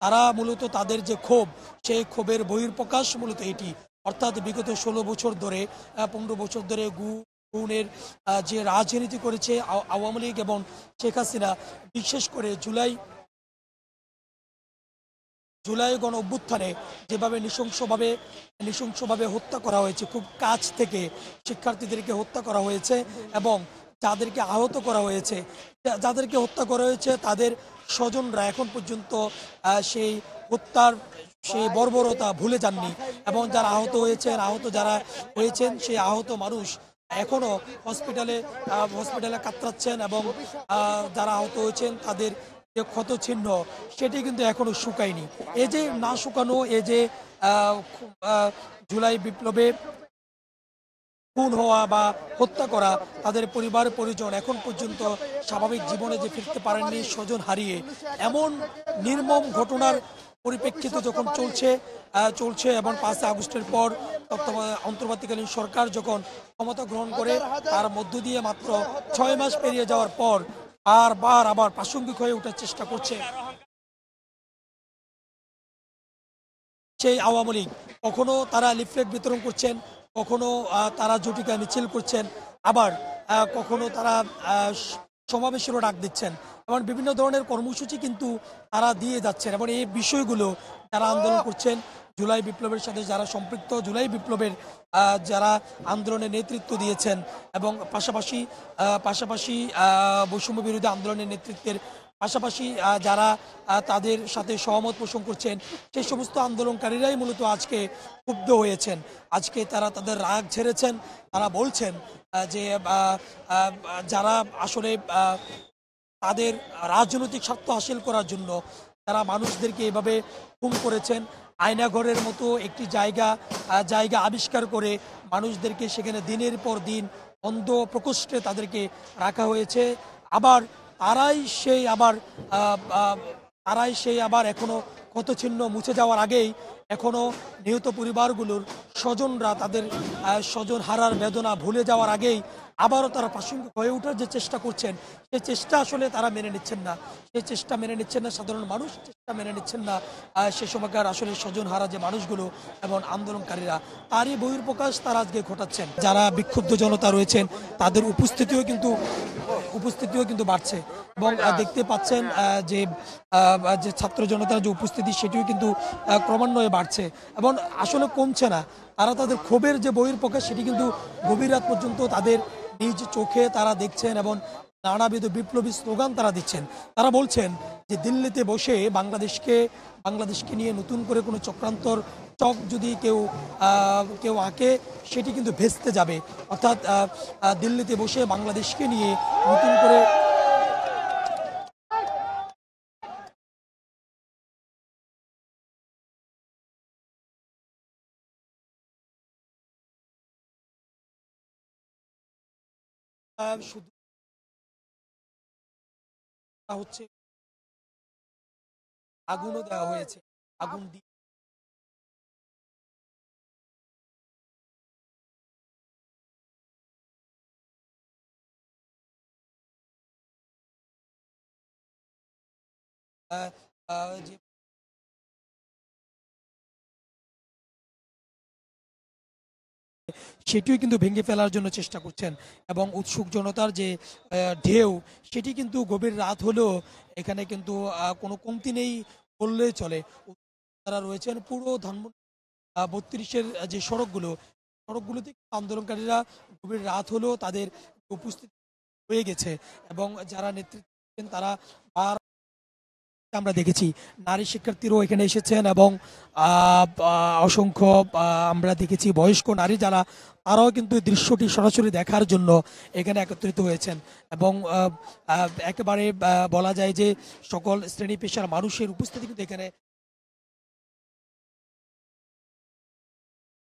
তারা মূলত তাদের যে ক্ষোভ, সেই ক্ষোভের বহিঃপ্রকাশ মূলত এটি। অর্থাৎ বিগত 16 বছর ধরে 15 বছর ধরে গুণের যে রাজনীতি করেছে আওয়ামী লীগ এবং শেখ হাসিনা, বিশেষ করে জুলাই গণ অভ্যুত্থানে যেভাবে নৃশংসভাবে হত্যা করা হয়েছে, খুব কাছ থেকে শিক্ষার্থীদেরকে হত্যা করা হয়েছে এবং যাদেরকে আহত করা হয়েছে, যাদেরকে হত্যা করা হয়েছে তাদের স্বজনরা এখন পর্যন্ত সেই হত্যার সেই বর্বরতা ভুলে যাননি এবং যারা আহত যারা হয়েছেন সেই আহত মানুষ এখনো হসপিটালে কাতরাচ্ছেন এবং যারা আহত হয়েছেন তাদের যে ক্ষত চিহ্ন সেটি কিন্তু এখনো শুকায়নি। এই যে না শুকানো, এই যে জুলাই বিপ্লবে খুন হওয়া বা হত্যা করা তাদের পরিবার পরিজন এখন পর্যন্ত স্বাভাবিক জীবনে যে ফিরতে পারেননি স্বজন হারিয়ে, এমন নির্মম ঘটনার পরিপ্রেক্ষিতে যখন চলছে এবং 5 আগস্টের পর অন্তর্বর্তীকালীন সরকার যখন ক্ষমতা গ্রহণ করে তার মধ্য দিয়ে মাত্র 6 মাস পেরিয়ে যাওয়ার পর আবার প্রাসঙ্গিক হয়ে ওঠার চেষ্টা করছে সেই আওয়ামী লীগ। কখনো তারা লিফলেট বিতরণ করছেন, কখনো তারা জটিকা মিছিল করছেন, আবার কখনো তারা সমাবেশেরও ডাক দিচ্ছেন এবং বিভিন্ন ধরনের কর্মসূচি কিন্তু তারা দিয়ে যাচ্ছেন। এবং এই বিষয়গুলো যারা আন্দোলন করছেন, জুলাই বিপ্লবের সাথে যারা সম্পৃক্ত, জুলাই বিপ্লবের যারা আন্দোলনে নেতৃত্ব দিয়েছেন এবং পাশাপাশি বৈষম্য বিরোধী আন্দোলনের নেতৃত্বের পাশাপাশি যারা তাদের সাথে সহমত পোষণ করছেন, সেই সমস্ত আন্দোলনকারীরাই মূলত আজকে ক্ষুব্ধ হয়েছেন। আজকে তারা তাদের রাগ ঝেড়েছেন। তারা বলছেন যে যারা আসলে তাদের রাজনৈতিক স্বার্থ হাসিল করার জন্য তারা মানুষদেরকে এভাবে খুন করেছেন, আয়নাঘরের মতো একটি জায়গা আবিষ্কার করে মানুষদেরকে সেখানে দিনের পর দিন অন্ধ প্রকোষ্ঠে তাদেরকে রাখা হয়েছে। আবার তারাই সেই আবার এখনো ক্ষতচিহ্ন মুছে যাওয়ার আগেই এখনো নিহত পরিবারগুলোর স্বজনরা তাদের স্বজন হারার বেদনা ভুলে যাওয়ার আগেই আবারও তারা প্রাসঙ্গিক হয়ে ওঠার যে চেষ্টা করছেন, সেই চেষ্টা আসলে তারা মেনে নিচ্ছেন না। সেই চেষ্টা মেনে নিচ্ছেন না সাধারণ মানুষ, চেষ্টা মেনে নিচ্ছেন না সে সময়কার আসলে স্বজন হারা যে মানুষগুলো এবং আন্দোলনকারীরা, তারই বহিঃপ্রকাশ তারা আজকে ঘটাচ্ছেন। যারা বিক্ষুব্ধ জনতা রয়েছেন তাদের উপস্থিতিও কিন্তু বাড়ছে এবং দেখতে পাচ্ছেন যে ছাত্র জনতার যে উপস্থিতি সেটিও কিন্তু ক্রমান্বয়ে বাড়ছে এবং আসলে কমছে না। তারা তাদের ক্ষোভের যে বহিঃপ্রকাশ সেটি কিন্তু গভীর রাত পর্যন্ত তাদের নিজ চোখে তারা দেখছেন এবং নানাবিধ বিপ্লবী স্লোগান তারা দিচ্ছেন। তারা বলছেন যে দিল্লিতে বসে বাংলাদেশকে নিয়ে নতুন করে কোনো চক্রান্তর চক যদি কেউ আঁকে সেটি কিন্তু ভেস্তে যাবে। অর্থাৎ দিল্লিতে বসে বাংলাদেশকে নিয়ে নতুন করে শুধু হচ্ছে আগুনও দেওয়া হয়েছে, আগুন দিয়ে যে সেটিও কিন্তু ভেঙে ফেলার জন্য চেষ্টা করছেন এবং উৎসুক জনতার যে ঢেউ সেটি কিন্তু গভীর রাত হলেও এখানে কিন্তু কোনো কমতি নেই বললেই চলে। তারা রয়েছেন পুরো ধানমন্ডি 32-এর যে সড়কগুলোতে আন্দোলনকারীরা গভীর রাত হলেও তাদের উপস্থিতি হয়ে গেছে এবং যারা নেতৃত্ব দেন তারা আমরা দেখেছি নারী শিক্ষার্থীরাও এখানে এসেছেন এবং অসংখ্য আমরা দেখেছি বয়স্ক নারী যারা তারাও কিন্তু দৃশ্যটি সরাসরি দেখার জন্য এখানে একত্রিত হয়েছেন এবং একেবারে বলা যায় যে সকল শ্রেণী পেশার মানুষের উপস্থিতি কিন্তু এখানে